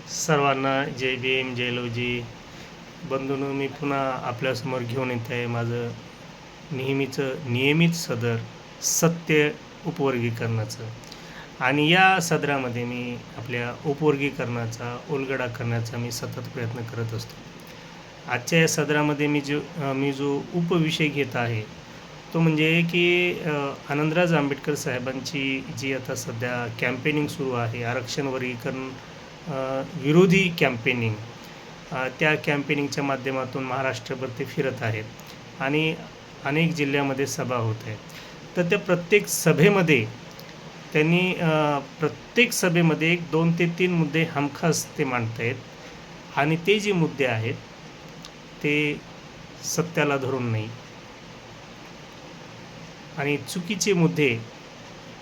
सर्वांना जय भीम जय लवजी. बंधूंनो, मी पुन्हा आपल्यासमोर घेऊन येत आहे माझं नियमित सदर सत्य उपवर्गीकरणाचं. आणि या सदरामध्ये मी आपल्या उपवर्गीकरणाचा उलगडा करण्याचा मी सतत प्रयत्न करत असतो. आजच्या या सदरामध्ये मी जो उपविषय घेत आहे तो म्हणजे की आनंदराज आंबेडकर साहेबांची जी आता सध्या कॅम्पेनिंग सुरू आहे, आरक्षण वर्गीकरण विरोधी कॅम्पेनिंग, त्या कॅम्पेनिंगच्या माध्यमातून महाराष्ट्रभर ते फिरत आहेत आणि अनेक जिल्ह्यामध्ये सभा होत आहेत. तर त्या प्रत्येक सभेमध्ये त्यांनी प्रत्येक सभेमध्ये 2 ते 3 मुद्दे हमखास ते मांडत आहेत आणि ते जे मुद्दे आहेत ते सत्याला धरून नाही आणि चुकीचे मुद्दे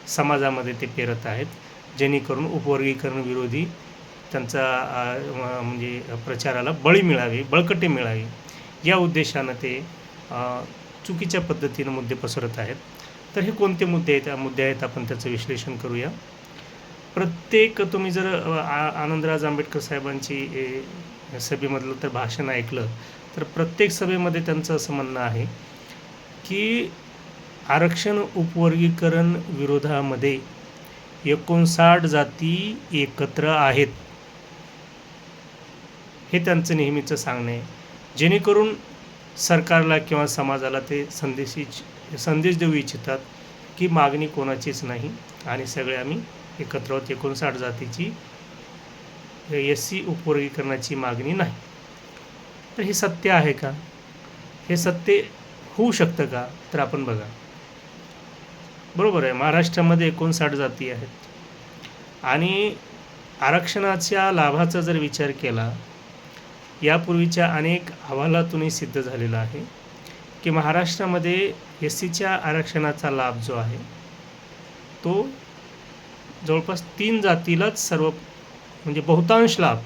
समाजामध्ये ते पेरत आहेत, जेणेकरून उपवर्गीकरण विरोधी त्यांचा म्हणजे प्रचाराला बळकटी मिळावी या उद्देशानं ते चुकीच्या पद्धतीनं मुद्दे पसरत आहेत. तर हे कोणते मुद्दे आहेत आपण त्याचं विश्लेषण करूया. प्रत्येक तुम्ही जर आनंदराज आंबेडकर साहेबांची सभेमधलं तर भाषण ऐकलं तर प्रत्येक सभेमध्ये त्यांचं असं म्हणणं आहे की आरक्षण उपवर्गीकरण विरोधामध्ये 59 जाती एकत्र आहेत, हे त्यांचं नेहमीचं सांगणं आहे. जेणेकरून सरकारला किंवा समाजाला ते संदेश देऊ इच्छितात की मागणी कोणाचीच नाही आणि सगळे आम्ही एकत्र आहोत. 59 जातीची SC उपवर्गीकरणाची मागणी नाही. तर हे सत्य आहे का? हे सत्य होऊ शकतं का? तर आपण बघा, बरोबर आहे, महाराष्ट्रामध्ये 59 जाती आहेत आणि आरक्षणाच्या लाभाचा जर विचार केला, यापूर्वीच्या अनेक अहवालातूनही सिद्ध झालेलं आहे की महाराष्ट्रामध्ये SCच्या आरक्षणाचा लाभ जो आहे तो जवळपास 3 जातीलाच म्हणजे बहुतांश लाभ,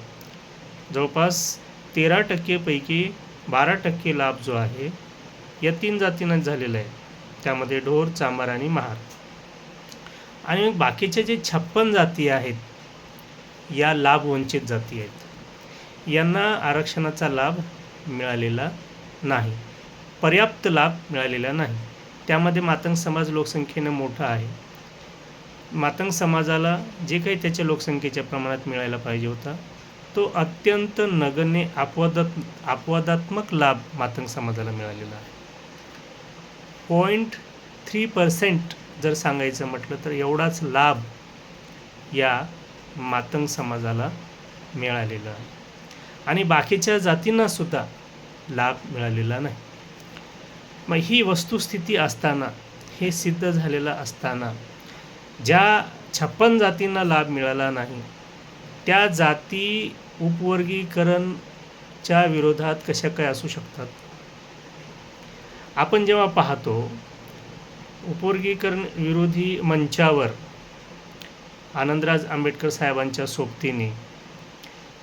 जवळपास 13% पैकी 12% लाभ जो आहे या 3 जातींनाच झालेला आहे. त्यामध्ये ढोर, चांभार आणि महार. आणि बाकीचे जे 56 जाती आहेत या लाभवंचित जाती आहेत, यांना आरक्षणाचा लाभ मिळालेला नाही, पर्याप्त लाभ मिळालेला नाही. त्यामध्ये मातंग समाज लोकसंख्येनं मोठा आहे. मातंग समाजाला जे काही त्याच्या लोकसंख्येच्या प्रमाणात मिळायला पाहिजे होता तो अत्यंत नगण्य अपवादात्मक लाभ मातंग समाजाला मिळालेला आहे. 0.3% जर सांगायचं म्हटलं तर एवढाच लाभ या मातंग समाजाला मिळालेला आहे आणि बाकीच्या जातींनासुद्धा लाभ मिळालेला नाही. मग ही वस्तुस्थिती असताना, हे सिद्ध झालेलं असताना, ज्या 56 जातींना लाभ मिळाला नाही त्या जाती उपवर्गीकरणच्या विरोधात कशा काय असू शकतात? आपण जेव्हा पाहतो उपवर्गीकरण विरोधी मंचावर आनंदराज आंबेडकर साहेबांच्या सोबतीने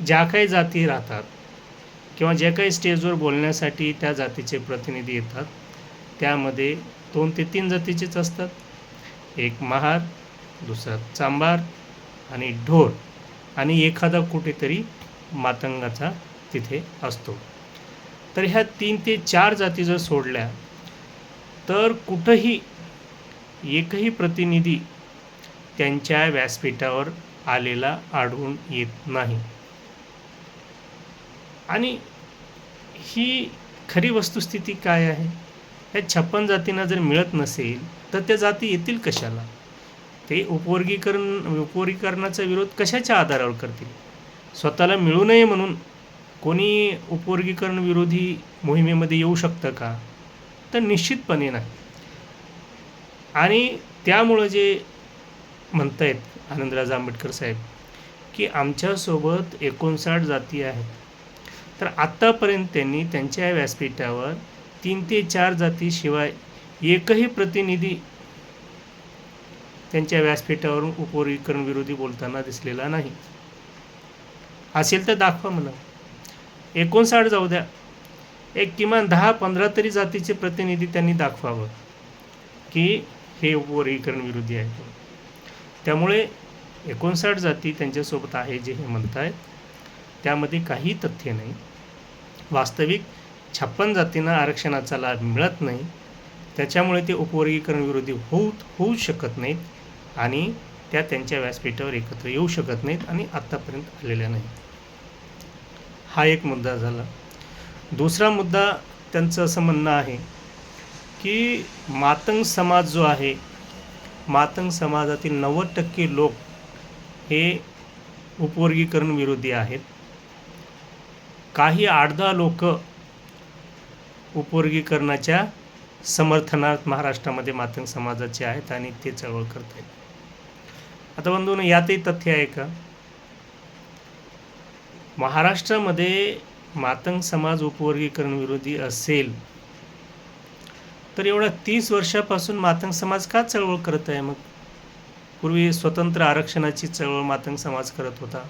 ज्या काही जाती राहतात किंवा ज्या काही स्टेजवर बोलण्यासाठी त्या जातीचे प्रतिनिधी येतात, त्यामध्ये 2 ते 3 जातीचेच असतात. एक महार, दुसरा चांभार आणि ढोर आणि एखादा कुठेतरी मातंगाचा तिथे असतो. तर ह्या 3 ते 4 जाती जर सोडल्या तर कुठंही एकही प्रतिनिधी त्यांच्या व्यासपीठावर आलेला आढळून येत नाही. आणि ही खरी वस्तुस्थिती काय आहे? ह्या 56 जातींना जर मिळत नसेल तर त्या जाती येतील कशाला? ते उपवर्गीकरणाचा विरोध कशाच्या आधारावर करतील? स्वतःला मिळू नये म्हणून कोणी उपवर्गीकरण विरोधी मोहिमेमध्ये येऊ शकतं का? तर निश्चितपणे नाही. आणि त्यामुळं जे म्हणतायत आनंदराज आंबेडकर साहेब की आमच्यासोबत 59 जाती आहेत, तर आत्तापर्यंत त्यांनी त्यांच्या व्यासपीठावर 3 ते 4 जातीशिवाय एकही प्रतिनिधी त्यांच्या व्यासपीठावरून उपवर्गीकरण विरोधी बोलताना दिसलेला नाही. असेल तर दाखवा मला. 59 जाऊ द्या, एक किमान 10-15 तरी जातीचे प्रतिनिधी त्यांनी दाखवावं की हे उपवर्गीकरण विरोधी आहे. त्यामुळे 59 जाती त्यांच्यासोबत आहे जे हे म्हणत आहेत त्यामध्ये काही तथ्य नाही. वास्तविक 56 जातींना आरक्षणाचा लाभ मिळत नाही, त्याच्यामुळे ते उपवर्गीकरण विरोधी होऊ शकत नाहीत आणि त्या त्यांच्या व्यासपीठावर एकत्र येऊ शकत नाहीत आणि आत्तापर्यंत आलेल्या नाही. हा एक मुद्दा झाला. दुसरा मुद्दा त्यांचं असं म्हणणं आहे की मातंग समाज जो आहे, मातंग समाजातील 90% लोक हे उपवर्गीकरण विरोधी आहेत. काही 8-10 लोक उपवर्गीकरणाच्या समर्थनार्थ महाराष्ट्रामध्ये मातंग समाजाचे आहेत आणि ते चळवळ करत आहेत. आता बंधूंनो, यातही तथ्य आहे का? महाराष्ट्रामध्ये मातंग समाज उपवर्गीकरण विरोधी असेल तर एवढ्या 30 वर्षापासून मातंग समाज का चळवळ करत आहे? मग पूर्वी स्वतंत्र आरक्षणाची चळवळ मातंग समाज करत होता.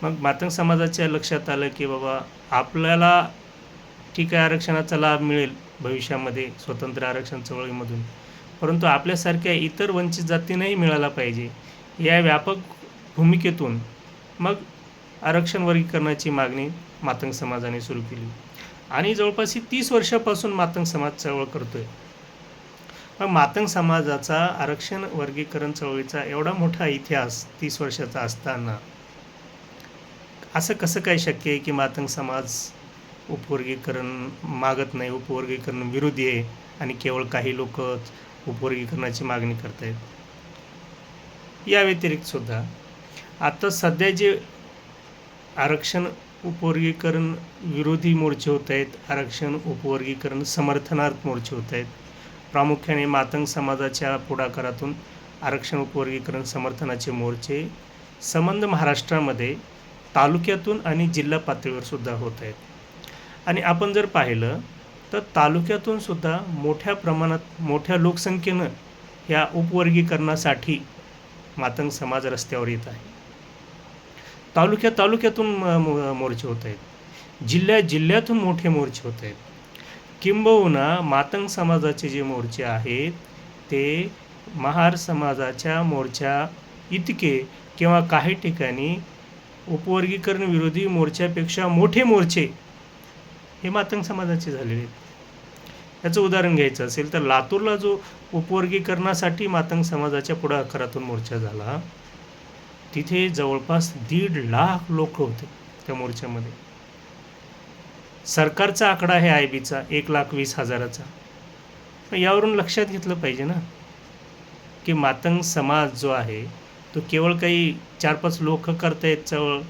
मग मातंग समाजाच्या लक्षात आलं की बाबा आपल्याला ठीक आहे, आरक्षणाचा लाभ मिळेल भविष्यामध्ये स्वतंत्र आरक्षण चळवळीमधून, परंतु आपल्यासारख्या इतर वंचित जातींनाही मिळाला पाहिजे. या व्यापक भूमिकेतून मग आरक्षण वर्गीकरणाची मागणी मातंग समाजाने सुरू केली आणि जवळपास 30 वर्षापासून मातंग समाज चळवळ करतोय. मग मातंग समाजाचा आरक्षण वर्गीकरण चळवळीचा एवढा मोठा इतिहास 30 वर्षाचा असताना असं कसं काय शक्य आहे की मातंग समाज उपवर्गीकरण मागत नाही, उपवर्गीकरण विरोधी आहे आणि केवळ काही लोक उपवर्गीकरणाची मागणी करत आहेत? या व्यतिरिक्त सुद्धा आता सध्या जे आरक्षण उपवर्गीकरण विरोधी मोर्चे होत आहेत, आरक्षण उपवर्गीकरण समर्थनार्थ मोर्चे होत आहेत, प्रामुख्याने मातंग समाजाच्या पुढाकारातून आरक्षण उपवर्गीकरण समर्थनाचे मोर्चे संबंध महाराष्ट्रामध्ये तालुक्यातून आणि जिल्हा पातळीवर सुद्धा होत आहेत. आणि आपण जर पाहिलं तर तालुक्यातून सुद्धा मोठ्या प्रमाणात मोठ्या लोकसंख्येनं या उपवर्गीकरणासाठी मातंग समाज रस्त्यावर येत आहे. तालुक्यातून मोर्चे होत आहेत, जिल्ह्यातून मोठे मोर्चे होत आहेत. किंबहुना मातंग समाजाचे जे मोर्चे आहेत ते महार समाजाच्या मोर्चा इतके किंवा काही ठिकाणी उपवर्गीकरण विरोधी मोर्चापेक्षा मोठे मोर्चे हे मातंग समाजाचे झालेले आहेत. याचं उदाहरण घ्यायचं असेल तर लातूरला जो उपवर्गीकरणासाठी मातंग समाजाच्या पुढाकारातून मोर्चा झाला, तिथे जवळपास 1.5 लाख लोक होते त्या मोर्चामध्ये. सरकारचा आकडा आहे IBचा 1,20,000. यावरून लक्षात घेतलं पाहिजे ना की मातंग समाज जो आहे तो केवळ काही 4-5 लोक करतायत चळवळ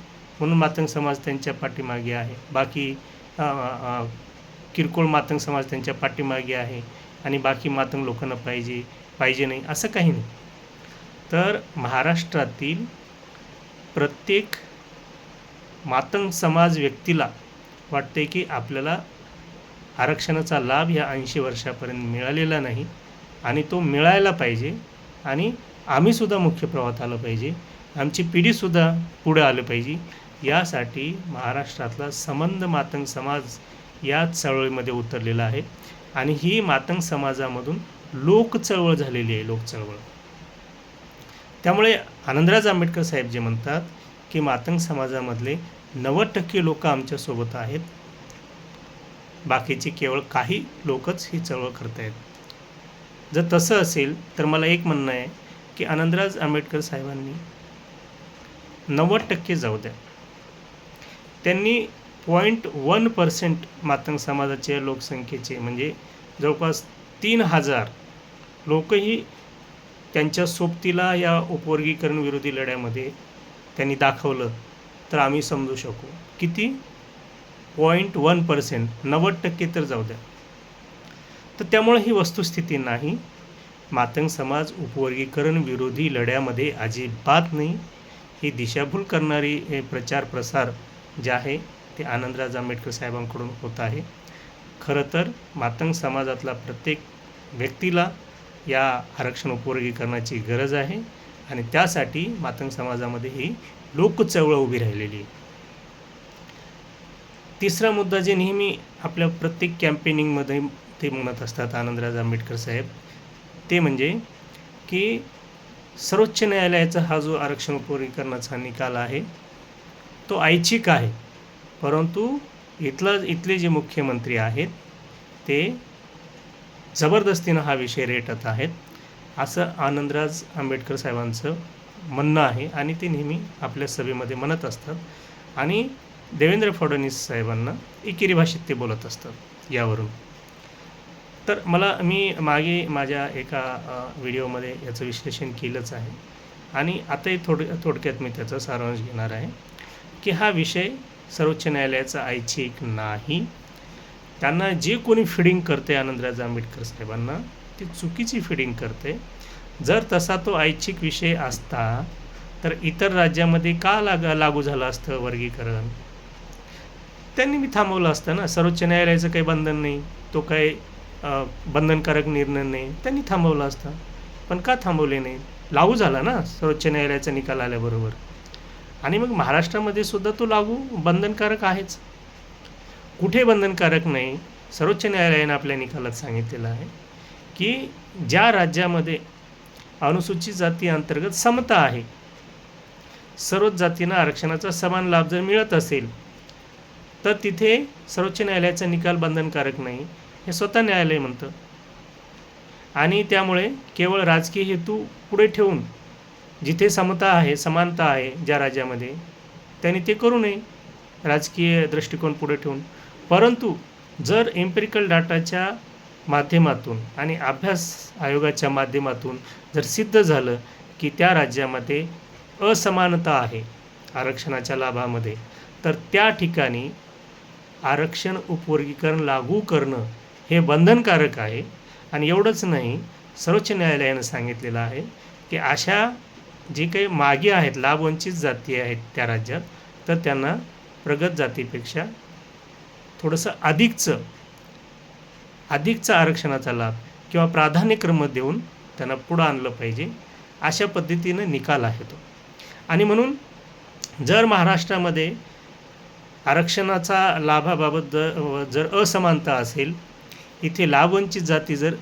म्हणून मातंग समाज त्यांच्या पाठीमागे आहे, बाकी किरकोळ मातंग समाज त्यांच्या पाठीमागे आहे आणि बाकी मातंग लोकांना पाहिजे नाही असं काही नाही. तर महाराष्ट्रातील प्रत्येक मातंग समाज व्यक्तीला वाटते की आपल्याला आरक्षणाचा लाभ या 80 वर्षापर्यंत मिळालेला नाही आणि तो मिळायला पाहिजे आणि आम्हीसुद्धा मुख्य प्रवाहात आलं पाहिजे, आमची पिढीसुद्धा पुढे आलं पाहिजे. यासाठी महाराष्ट्रातला संबंध मातंग समाज या चळवळीमध्ये उतरलेला आहे आणि ही मातंग समाजामधून लोकचळवळ झालेली आहे, लोकचळवळ. त्यामुळे आनंदराज आंबेडकर साहेब जे म्हणतात की मातंग समाजामधले 90% लोक आमच्यासोबत आहेत, बाकीचे केवळ काही लोकच ही चळवळ करत आहेत. जर तसं असेल तर मला एक म्हणणं आहे की आनंदराज आंबेडकर साहेबांनी 90% जाऊ द्या, त्यांनी 0.1% मातंग समाजाच्या लोकसंख्येचे म्हणजे जवळपास 3,000 लोकही त्यांच्या सोबतीला या उपवर्गीकरण विरोधी लढ्यामध्ये त्यांनी दाखवलं तर आम्ही समजू शकू. किती? 0.1%. 90% तर जाऊ द्या. तर त्यामुळे ही वस्तुस्थिती नाही. मातंग समाज उपवर्गीकरण विरोधी लढ्यामध्ये अजिबात नाही. ही दिशाभूल करणारी हे प्रचार प्रसार जे आहे ते आनंदराज आंबेडकर साहेबांकडून होत आहे. खरं तर मातंग समाजातला प्रत्येक व्यक्तीला या आरक्षण उपवर्गीकरणाची गरज आहे आणि त्यासाठी मातंग समाजामध्ये ही लोकचळवळ उभी राहिलेली आहे. तिसरा मुद्दा जे नेहमी आपल्या प्रत्येक कॅम्पेनिंगमध्ये ते म्हणत असतात आनंदराज आंबेडकर साहेब, ते म्हणजे की सर्वोच्च न्यायालयाचा हा जो आरक्षण उपवर्गीकरणाचा निकाल आहे तो ऐच्छिक आहे, परंतु इथले जे मुख्यमंत्री आहेत ते जबरदस्तीनं हा विषय रेटत आहेत, असं आनंदराज आंबेडकर साहेबांचं म्हणणं आहे आणि ते नेहमी आपल्या सभेमध्ये म्हणत असतात आणि देवेंद्र फडणवीस साहेबांना एकेरी भाषेत ते बोलत असतात यावरून. तर मी मागे माझ्या एका व्हिडिओमध्ये याचं विश्लेषण केलंच आहे आणि आताही थोडक्यात मी त्याचा सारांश घेणार आहे की हा विषय सर्वोच्च न्यायालयाचा ऐच्छिक नाही. त्यांना जे कोणी फिडिंग करते आनंदराज आंबेडकर साहेबांना, ती चुकीची फिडिंग करते. जर तसा तो ऐच्छिक विषय असता तर इतर राज्यामध्ये का लागू झालं असतं वर्गीकरण? त्यांनी मी थांबवलं असतं ना. सर्वोच्च न्यायालयाचं काही बंधन नाही, तो काही बंधनकारक निर्णय नाही, त्यांनी थांबवला असता. पण का थांबवले नाही? लागू झाला ना सर्वोच्च न्यायालयाचा निकाल आल्याबरोबर. आणि मग महाराष्ट्रामध्ये सुद्धा तो लागू बंधनकारक आहेच. कुठे बंधनकारक नाही? सर्वोच्च न्यायालयाने आपल्या निकालात सांगितलेलं आहे की ज्या राज्यामध्ये अनुसूचित जाती अंतर्गत समता आहे, सर्वच जातींना आरक्षणाचा समान लाभ जर मिळत असेल तर तिथे सर्वोच्च न्यायालयाचा निकाल बंधनकारक नाही, हे स्वतः न्यायालय म्हणतं. आणि त्यामुळे केवळ राजकीय हेतू पुढे ठेवून जिथे समता आहे, समानता आहे ज्या राज्यामध्ये, त्यांनी ते करू नये राजकीय दृष्टिकोन पुढे ठेवून. परंतु जर एम्पिरिकल डाटाच्या माध्यमातून आणि अभ्यास आयोगाच्या माध्यमातून जर सिद्ध झालं की त्या राज्यामध्ये असमानता आहे आरक्षणाच्या लाभामध्ये, तर त्या ठिकाणी आरक्षण उपवर्गीकरण लागू करणं हे बंधनकारक आहे. आणि एवढंच नाही, सर्वोच्च न्यायालयानं सांगितलेलं आहे की अशा जे काही मागे आहेत, लाभवंचित जाती आहेत त्या राज्यात, तर त्यांना प्रगत जातीपेक्षा थोडंसं अधिकचा आरक्षणाचा लाभ किंवा प्राधान्यक्रम देऊन त्यांना पुढं आणलं पाहिजे, अशा पद्धतीनं निकाल आहे तो. आणि म्हणून जर महाराष्ट्रामध्ये आरक्षणाचा लाभाबाबत जर असमानता असेल, इथे लाभवंचित जाती जर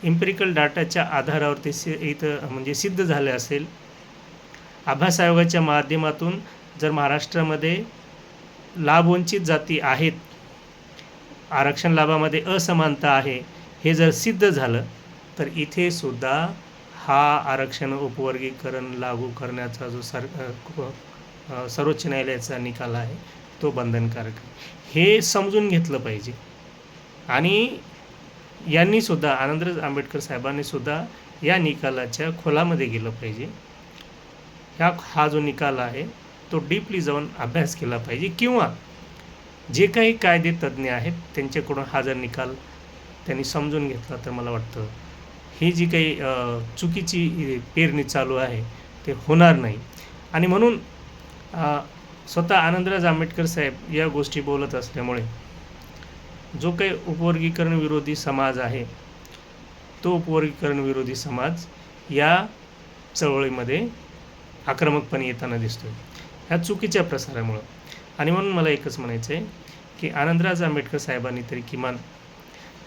एम्पिरिकल डाटाच्या आधारावर ते इथं म्हणजे सिद्ध झाले असेल, अभ्यास आयोगाच्या माध्यमातून जर महाराष्ट्रामध्ये लाभवंचित जाती आहेत, आरक्षण लाभामध्ये असमानता आहे, हे जर सिद्ध झालं तर इथे सुद्धा हा आरक्षण उपवर्गीकरण लागू करण्याचा जो सर्वोच्च न्यायालयाचा निकाल आहे तो बंधनकारक आहे. हे समजून घेतलं पाहिजे. आणि यांनी सुद्धा, आनंदराज आंबेडकर साहेबांनी सुद्धा या निकालाच्या खोलामध्ये गेलं पाहिजे. हा जो निकाल आहे तो डीपली जाऊन अभ्यास केला पाहिजे, किंवा जे काही कायदे तज्ज्ञ आहेत त्यांच्याकडून हा जर निकाल त्यांनी समजून घेतला तर मला वाटतं ही जी काही चुकीची पेरणी चालू आहे ते होणार नाही. आणि म्हणून स्वतः आनंदराज आंबेडकर साहेब या गोष्टी बोलत असल्यामुळे जो काही उपवर्गीकरण विरोधी समाज आहे तो उपवर्गीकरण विरोधी समाज या चळवळीमध्ये आक्रमकपणे येताना दिसतोय ह्या चुकीच्या प्रसारामुळं. आणि म्हणून मला एकच म्हणायचं आहे की आनंदराज आंबेडकर साहेबांनी तरी किमान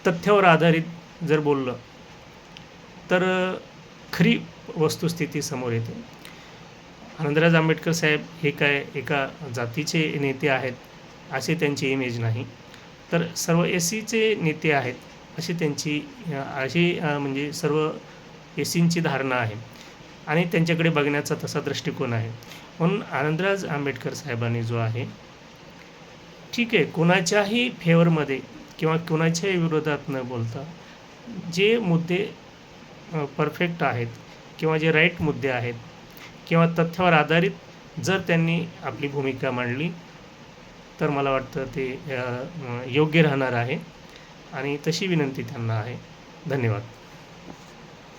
तथ्यावर आधारित जर बोललं तर खरी वस्तुस्थिती समोर येते. आनंदराज आंबेडकर साहेब हे काय एका जातीचे नेते आहेत असे त्यांची इमेज नाही, तर सर्व एसीचे नेते आहेत अशी त्यांची म्हणजे सर्व एसींची धारणा आहे आणि त्यांच्याकडे बघण्याचा तसा दृष्टिकोन आहे. म्हणून आनंदराज आंबेडकर साहेबांनी जो आहे, ठीक आहे, कोणाच्याही फेवरमध्ये किंवा कोणाच्याही विरोधात न बोलता जे मुद्दे परफेक्ट आहेत किंवा जे राईट मुद्दे आहेत किंवा तथ्यावर आधारित जर त्यांनी आपली भूमिका मांडली तर मला वाटतं ते योग्य राहणार आहे आणि तशी विनंती त्यांना आहे. धन्यवाद.